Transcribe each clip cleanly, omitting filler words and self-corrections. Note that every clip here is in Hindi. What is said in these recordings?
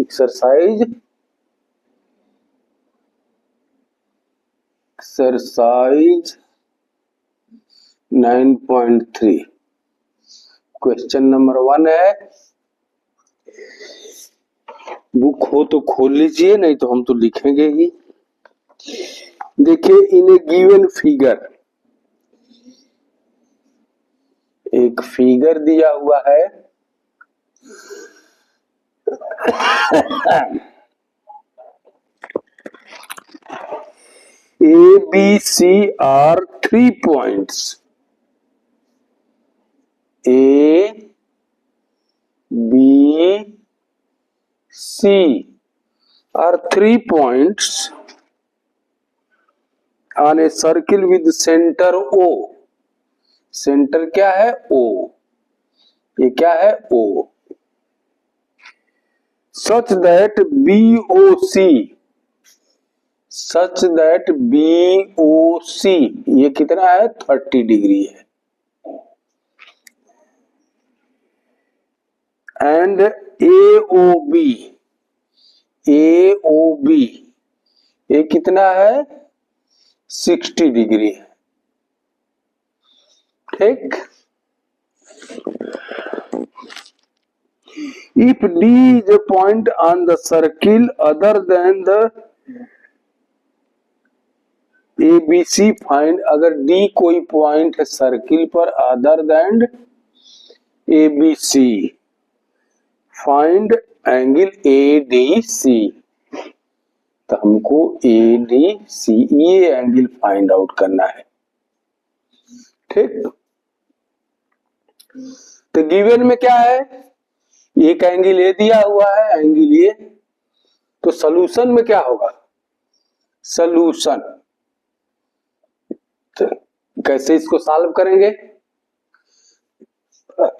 एक्सरसाइज 9.3 क्वेश्चन नंबर 1 है। बुक हो तो खोल लीजिए, नहीं तो हम तो लिखेंगे ही। देखिए, इन ए गिवन फिगर, एक फिगर दिया हुआ है। A, B, C are 3 points. A, B, C are 3 points on a circle with center O. Centre क्या है? O. ये क्या है? O. Such that BOC ये कितना है? 30 डिग्री है। एंड AOB ये कितना है? 60 डिग्री है। ठीक। If D is a point on the circle other than the ABC, find, अगर D कोई पॉइंट है सर्किल पर other than ABC, find angle ADC। तो हमको ADC ये एंगल फाइंड आउट करना है। ठीक। तो गिवन में क्या है? एक एंगल ए दिया हुआ है, एंगल ए। तो सॉल्यूशन में क्या होगा? सॉल्यूशन तो कैसे इसको सॉल्व करेंगे?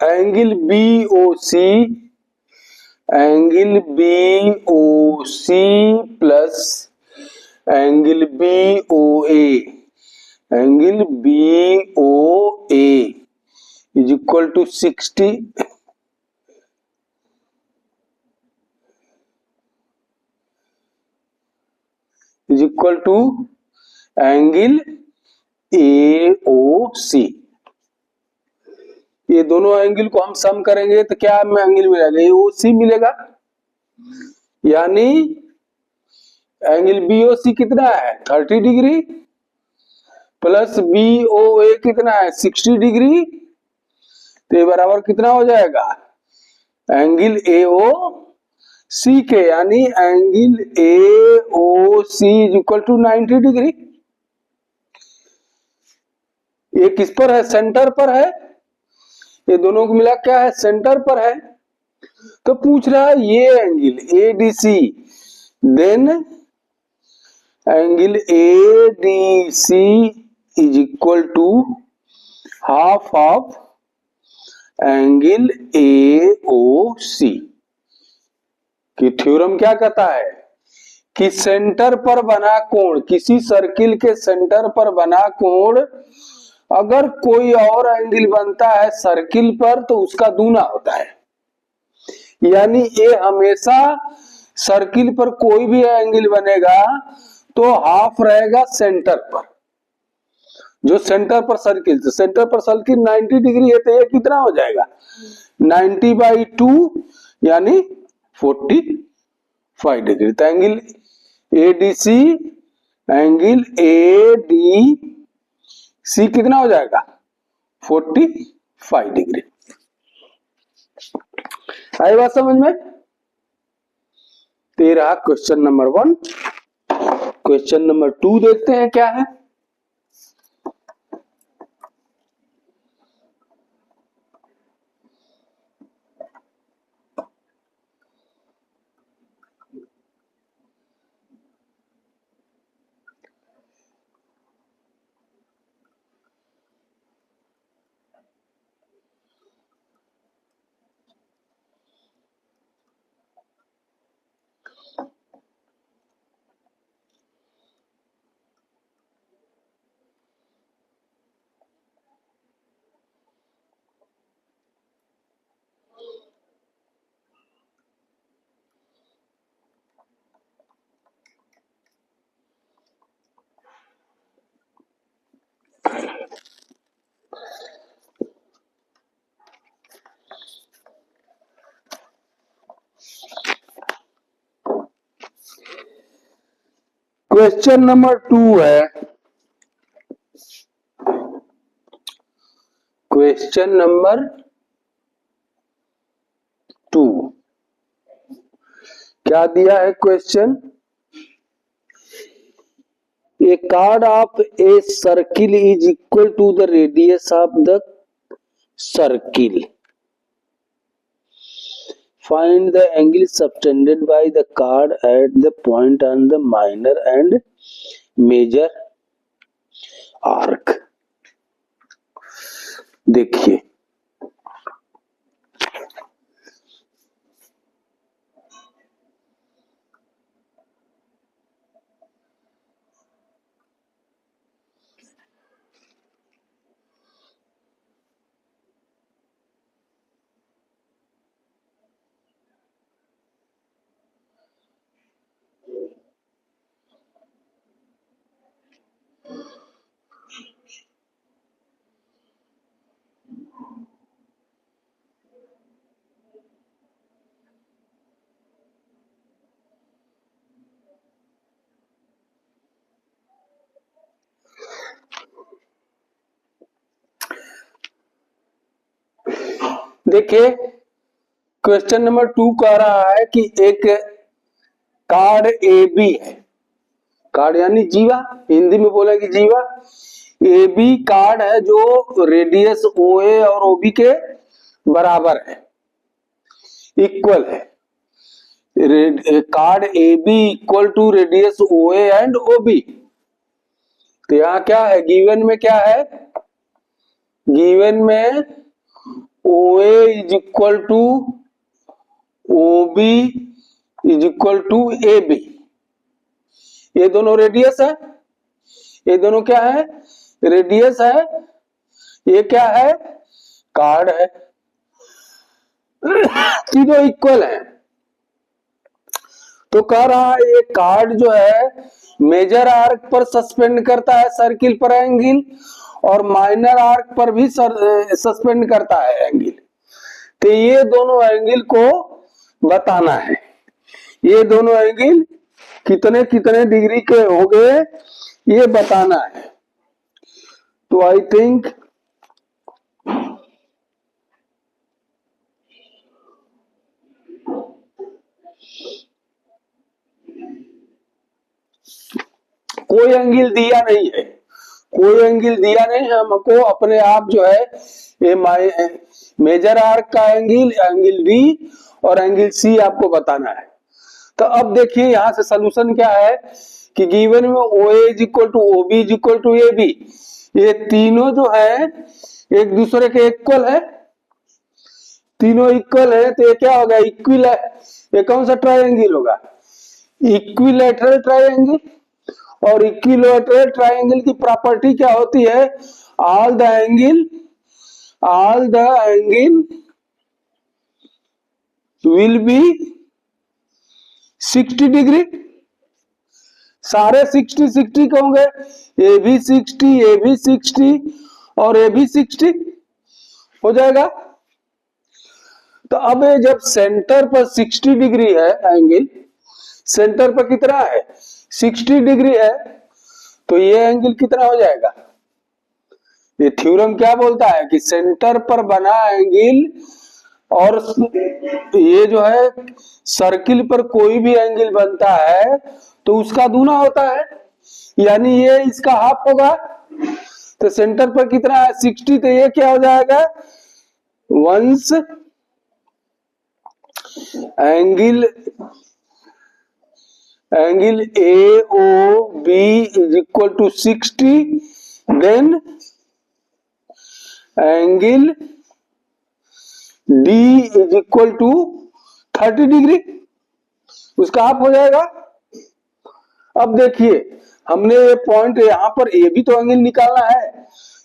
Angle BOC plus angle BOA is equal to 60 is equal to angle AOC। ये दोनों एंगल को हम सम करेंगे तो क्या हमें एंगल मिलेगा? AOC मिलेगा। यानी एंगल BOC कितना है? 30 डिग्री प्लस BOA कितना है? 60 डिग्री। तो ये बराबर कितना हो जाएगा? एंगल AOC के, यानी angle AOC is equal to 90 degree. ये किस पर है? सेंटर पर है। ये दोनों को मिला क्या है? सेंटर पर है। तो पूछ रहा है ये angle ADC, then angle ADC is equal to half of angle AOC। कि थ्योरम क्या कहता है कि सेंटर पर बना कोण, किसी सर्किल के सेंटर पर बना कोण अगर कोई और एंगल बनता है सर्किल पर तो उसका दूना होता है। यानी ये हमेशा सर्किल पर कोई भी एंगल बनेगा तो हाफ रहेगा सेंटर पर। जो सेंटर पर सर्किल, तो सेंटर पर सर्किल 90 डिग्री है तो ये कितना हो जाएगा? 90/2 यानी 45 डिग्री। तो एंगल ADC कितना हो जाएगा? 45 डिग्री। आई बात समझ में? तेरा क्वेश्चन नंबर 1। क्वेश्चन नंबर 2 देखते हैं क्या है। क्वेश्चन नंबर 2 है, क्वेश्चन नंबर 2 क्या दिया है question? A chord of a circle is equal to the radius of the circle. Find the angle subtended by the chord at the point on the minor and major arc. देखिए देखिए क्वेश्चन नंबर 2 कह रहा है कि एक कार्ड ए बी है, कार्ड यानी जीवा, हिंदी में बोलेंगे जीवा। ए बी कार्ड है जो रेडियस ओ ए और ओ बी के बराबर है, इक्वल है। Chord A B equal to radius O A and O B. तो यहां क्या है, गिवन में क्या है, गिवन में O A is equal to O B is equal to A B. ये दोनों रेडियस है, ये दोनों क्या है, रेडियस है। ये क्या है, कार्ड है। तीनों इक्वल है। तो कह रहा है ये कार्ड जो है मेजर आर्क पर सस्पेंड करता है सर्किल पर एंगल, और माइनर आर्क पर भी सस्पेंड करता है एंगल। तो ये दोनों एंगल को बताना है, ये दोनों एंगल कितने कितने डिग्री के हो गए ये बताना है। तो आई थिंक कोई एंगल दिया नहीं है, कोई एंगल दिया नहीं है हमको, अपने आप जो है ये मेजर आर्क का एंगल, एंगल डी और एंगल सी आपको बताना है। तो अब देखिए यहां से सोल्यूशन क्या है कि गिवन में O A is equal to O B is equal to A B, ये तीनों जो है एक दूसरे के इक्वल है, तीनों इक्वल है। तो ये क्या होगा, इक्विल है। ये कौन सा ट्रायंगल होगा, इक्विलैटरल ट्रायंगल। और इक्विलैटरल ट्रायंगल की प्रॉपर्टी क्या होती है, all the angle will be 60 degree. सारे 60 60 के होंगे, ए भी 60, ए भी 60 और ए भी 60 हो जाएगा। तो अब जब सेंटर पर 60 डिग्री है एंगल, सेंटर पर कितना है 60 डिग्री है, तो ये एंगल कितना हो जाएगा। ये थ्योरम क्या बोलता है कि सेंटर पर बना एंगल और ये जो है सर्किल पर कोई भी एंगल बनता है तो उसका दूना होता है, यानी ये इसका हाफ होगा। तो सेंटर पर कितना है 60, तो ये क्या हो जाएगा, once angle A O B is equal to 60, then angle D is equal to 30 degree, उसका हाफ हो जाएगा। अब देखिए हमने ये पॉइंट यहां पर ए भी तो एंगल निकालना है,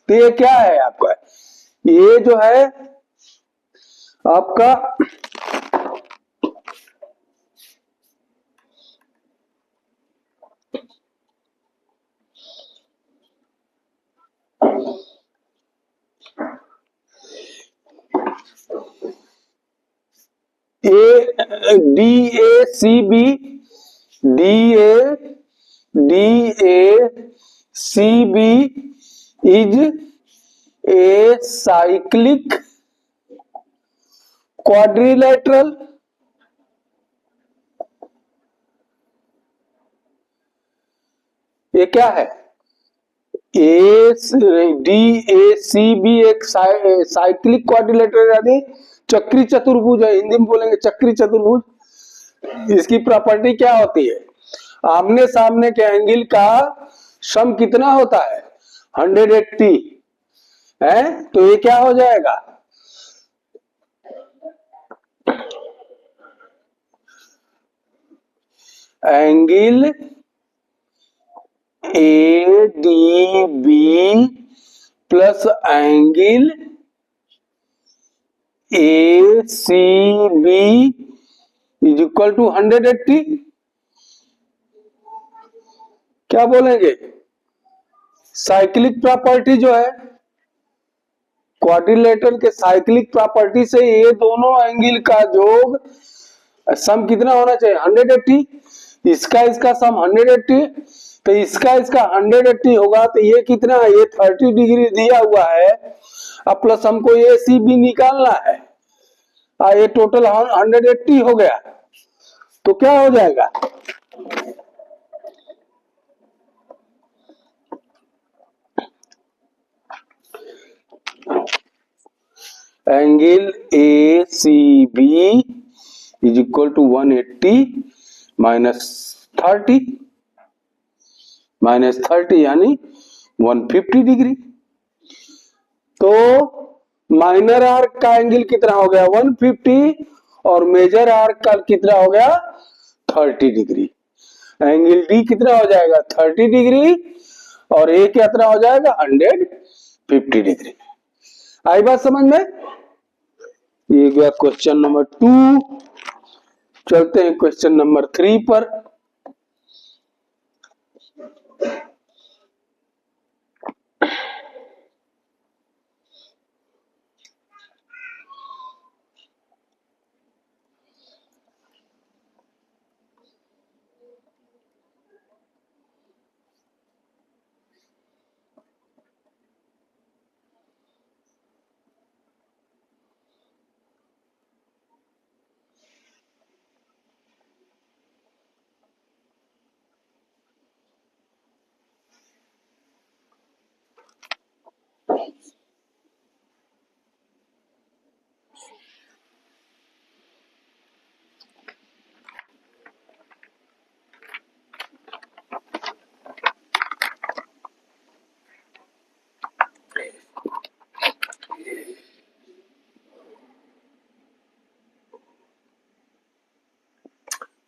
तो ये क्या है आपका, ये जो है आपका A D A C B, D A DACB is a cyclic quadrilateral. ये क्या है? DACB एक साइक्लिक क्वाड्रिलेटरल यानी चक्री चतुर्भुज है, हिंदी में बोलेंगे चक्री चतुर्भुज। इसकी प्रॉपर्टी क्या होती है? आमने सामने के एंगल का सम कितना होता है? 180 है। तो ये क्या हो जाएगा? Angle ADB plus angle ACB is equal to 180। क्या बोलेंगे? साइक्लिक प्रॉपर्टी जो है क्वाड्रिलेटरल के, साइक्लिक प्रॉपर्टी से ये दोनों एंगल का योग सम कितना होना चाहिए? 180। इसका सम 180, तो इसका 180 होगा, तो ये कितना है? ये 30 डिग्री दिया हुआ है। अब प्लस हमको ये ACB निकालना है, ये टोटल 180 हो गया। तो क्या हो जाएगा? Angle ACB is equal to 180 minus 30 यानी 150 डिग्री। तो माइनर आर्क का एंगल कितना हो गया? 150 और मेजर आर्क का कितना हो गया? 30 डिग्री। एंगल D कितना हो जाएगा? 30 डिग्री और A कितना हो जाएगा? 150 डिग्री। आई बात समझ में? ये गया क्वेश्चन नंबर 2। चलते हैं क्वेश्चन नंबर 3 पर।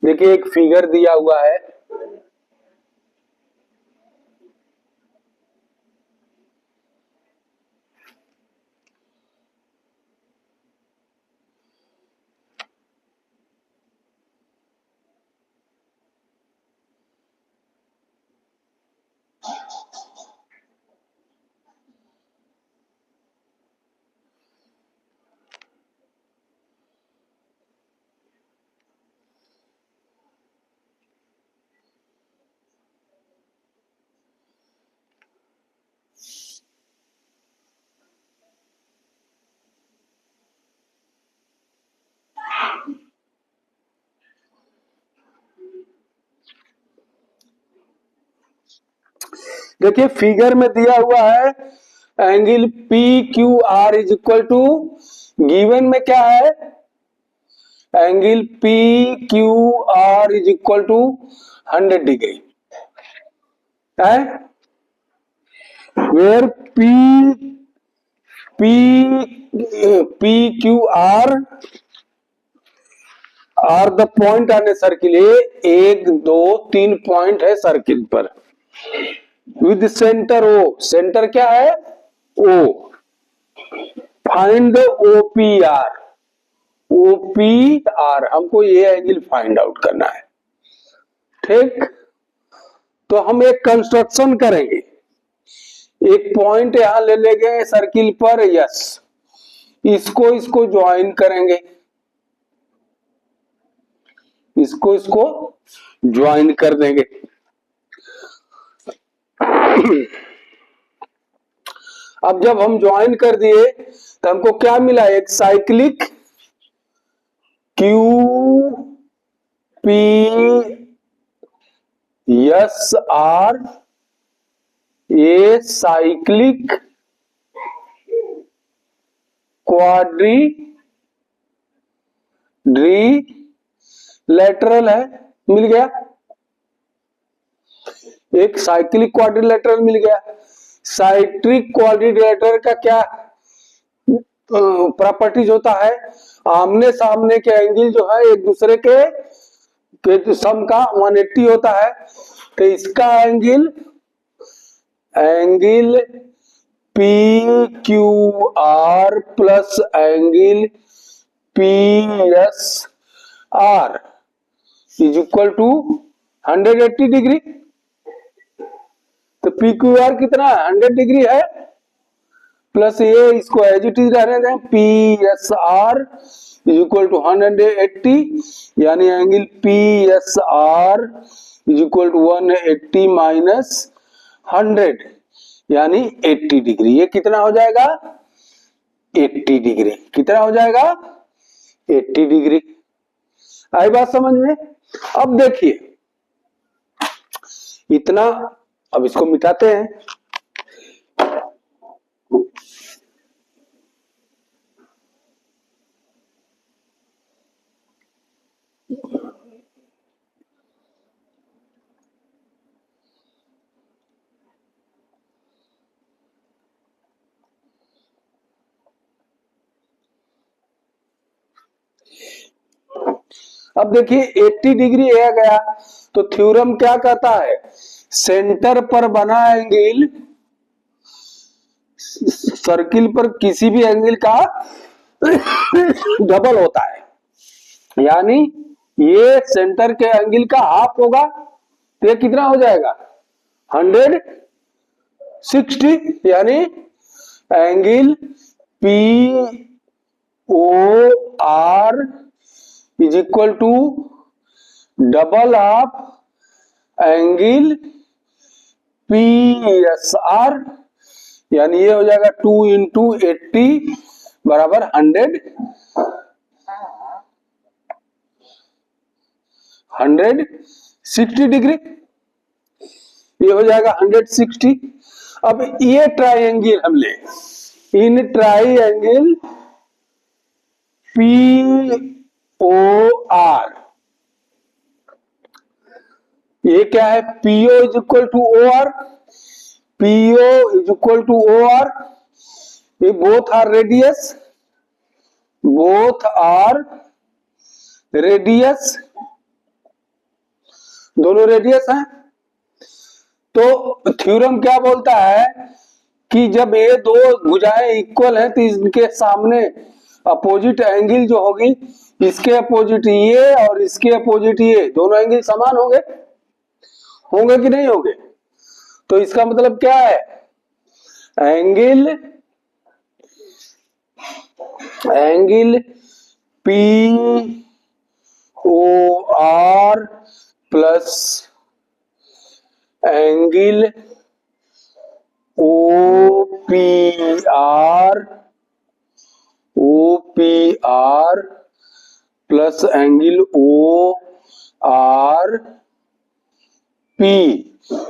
देखिए एक फिगर दिया हुआ है, देखिए फिगर में दिया हुआ है angle PQR is equal to, given में क्या है? Angle PQR is equal to 100 degree है, where PQR are the point on a circle. 1 2 3 point है सर्किल पर विद सेंटर O। सेंटर क्या है? O। Find the OPR। OPR हमको ये एंगल फाइंड आउट करना है। ठीक, तो हम एक कंस्ट्रक्शन करेंगे। एक पॉइंट यहां ले लेंगे सर्किल पर, यस, इसको ज्वाइन करेंगे, इसको ज्वाइन कर देंगे। अब जब हम ज्वाइन कर दिए तो हमको क्या मिला, एक cyclic Q P S are, a cyclic quadri lateral है, मिल गया। एक साइक्लिक क्वाड्रिलेटरल मिल गया। साइक्लिक क्वाड्रिलेटरल का क्या प्रॉपर्टीज होता है, आमने सामने के एंगल जो है एक दूसरे के सम का 180 होता है। तो इसका angle P Q R plus angle P S R is equal to 180 degree. तो पी क्यू आर कितना 100 डिग्री है, प्लस ये इसको एज इट इज रहने दें, P S R is equal to 180, यानी angle P S R is equal to 180 minus 100 यानी 80 डिग्री। ये कितना हो जाएगा 80 डिग्री। कितना हो जाएगा 80 डिग्री। आई बात समझ में। अब देखिए इतना, अब इसको मिटाते हैं। अब देखिए 80 डिग्री आ गया तो थ्योरम क्या कहता है, सेंटर पर बना एंगल सर्किल पर किसी भी एंगल का डबल होता है, यानी ये सेंटर के एंगल का हाफ होगा तो ये कितना हो जाएगा 160, यानी angle P O R is equal to double of angle P S R, यानी ये हो जाएगा 2 इंटू 80 बराबर 160 डिग्री। ये हो जाएगा 160। अब ये ट्राइंगल हम ले, in triangle P O R, ये क्या है P O is equal to O R, P O is equal to O R, ये बोथ आर रेडियस, दोनों रेडियस हैं। तो थ्योरम क्या बोलता है कि जब ये दो भुजाएं इक्वल हैं तो इनके सामने अपोजिट एंगल जो होगी, इसके अपोजिट ये और इसके अपोजिट ये, दोनों एंगल समान होंगे कि नहीं होंगे। तो इसका मतलब क्या है, angle P O R plus angle O P R plus angle O R P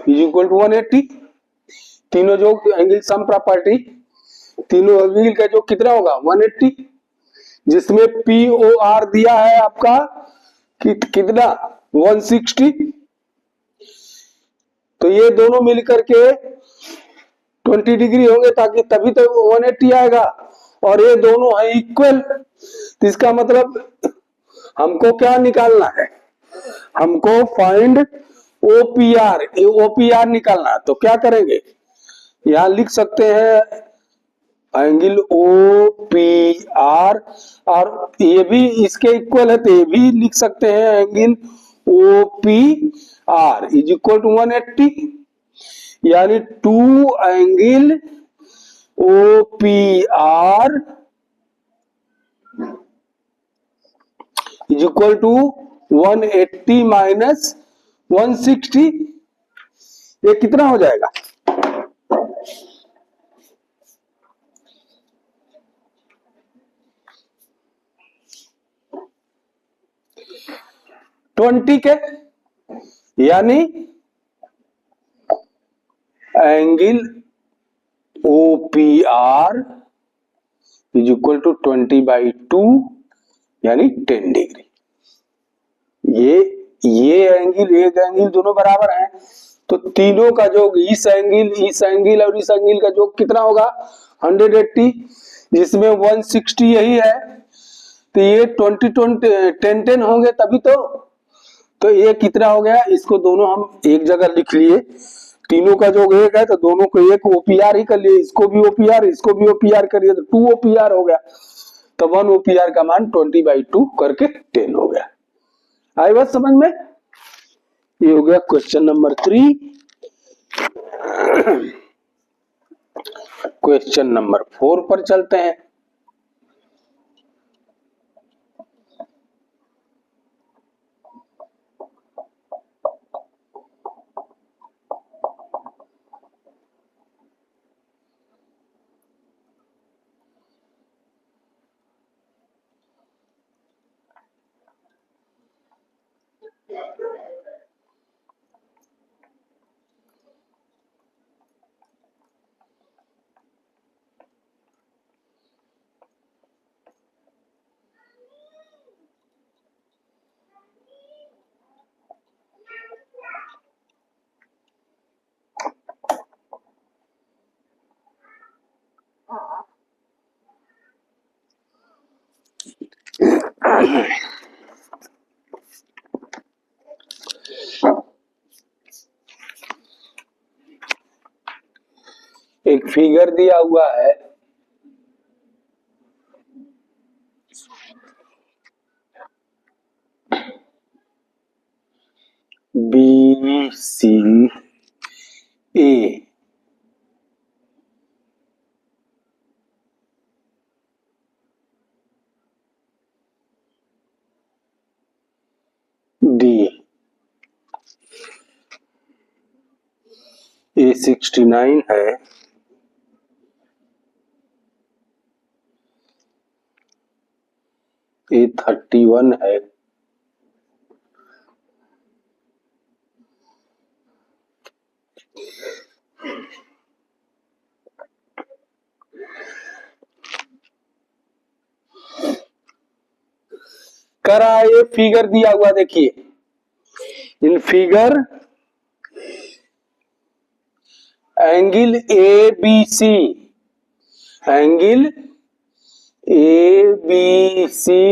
is equal to 180। तीनों जो एंगल सम प्रॉपर्टी, तीनों एंगल का जो कितना होगा 180, जिसमें पी ओ आर दिया है आपका कितना 160। तो ये दोनों मिलकर के 20 डिग्री होंगे, ताकि तभी तो 180 आएगा, और ये दोनों है इक्वल। तो इसका मतलब हमको क्या निकालना है, हमको फाइंड ओपीआर निकालना। तो क्या करेंगे, यहां लिख सकते हैं एंगल ओ पी आर, और ये भी इसके इक्वल है तो ये भी लिख सकते हैं angle O P R is equal to 180, यानी 2 angle O P R is equal to 180 minus 160। ये कितना हो जाएगा 20 के, यानी angle OPR is equal to 20/2 यानी 10 डिग्री। ये एंगल एक एंगल दोनों बराबर हैं, तो तीनों का योग इस एंगल और इस एंगल का योग कितना होगा 180, जिसमें 160 यही है, तो ये 10 होंगे तभी तो ये कितना हो गया, इसको दोनों हम एक जगह लिख लिए, तीनों का योग एक है तो दोनों को एक OPR ही कर लिए, इसको भी OPR इसको भी OPR करिए तो 2 OPR हो गया, तो 1 OPR का मान 20/2 करके 10 हो गया। आई बात समझ में? ये हो गया क्वेश्चन नंबर 3। क्वेश्चन नंबर 4 पर चलते हैं। एक फिगर दिया हुआ है, BCA D A 69 है, A 31 है, करा ये फिगर दिया हुआ देखिए, in figure angle ABC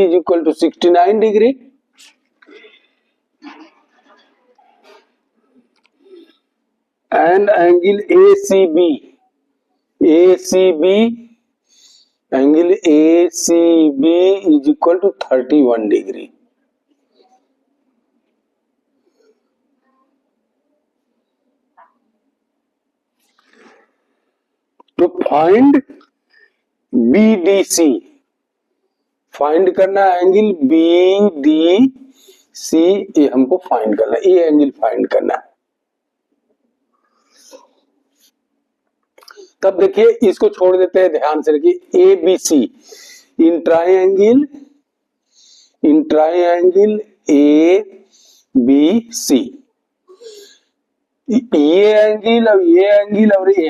is equal to 69 degree and angle ACB angle ACB is equal to 31 degree. तो फाइंड BDC, फाइंड करना एंगल BDC, ये हमको फाइंड करना, ये एंगल फाइंड करना है। तब देखिए इसको छोड़ देते हैं, ध्यान से देखिए, ABC इन ट्राइंगल ABC, ये एंगल और ये एंगल और ये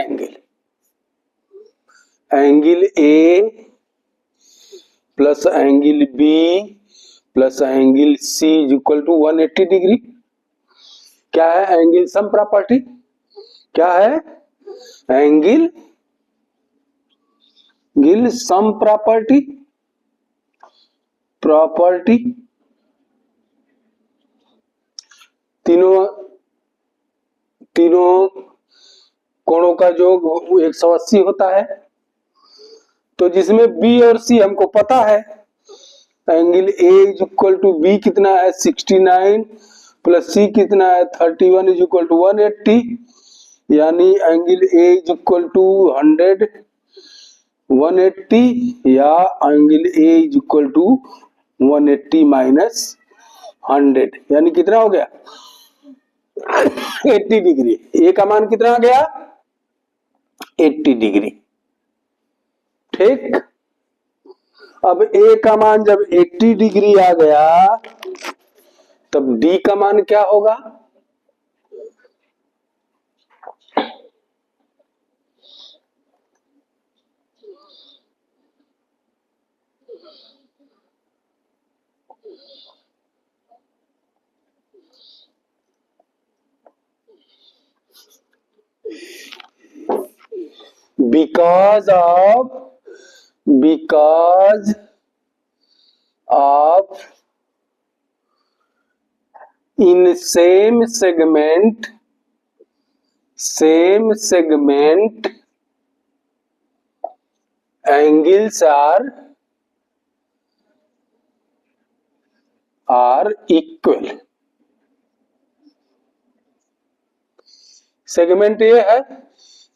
angle A plus angle B plus angle C is equal to 180 degree. क्या है एंगल सम प्रॉपर्टी? क्या है एंगल सम प्रॉपर्टी तीनों कोणों का योग 180 होता है, तो जिसमें B और C हमको पता है, angle A is equal to B कितना है 69 प्लस C कितना है 31 इज इक्वल टू 180, यानी angle A is equal to 180 या angle A is equal to 180 minus 100, यानी कितना हो गया 80 डिग्री। A का मान कितना आ गया 80 डिग्री। ठीक, अब A का मान जब 80 डिग्री आ गया तब डी का मान क्या होगा? because of in same segment angles are equal. Segment A है,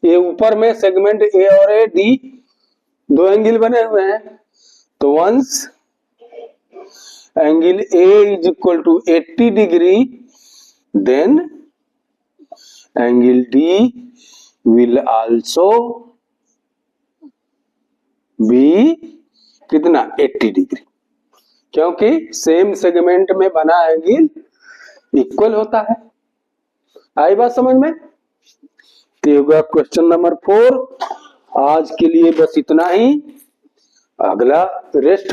ये ऊपर में सेगमेंट ए और ए डी दो एंगल बने हुए हैं, तो once angle A is equal to 80 degree then angle D will also be कितना 80 डिग्री, क्योंकि सेम सेगमेंट में बना एंगल इक्वल होता है। आई बात समझ में? तो ये होगा क्वेश्चन नंबर 4। आज के लिए बस इतना ही, अगला रेस्ट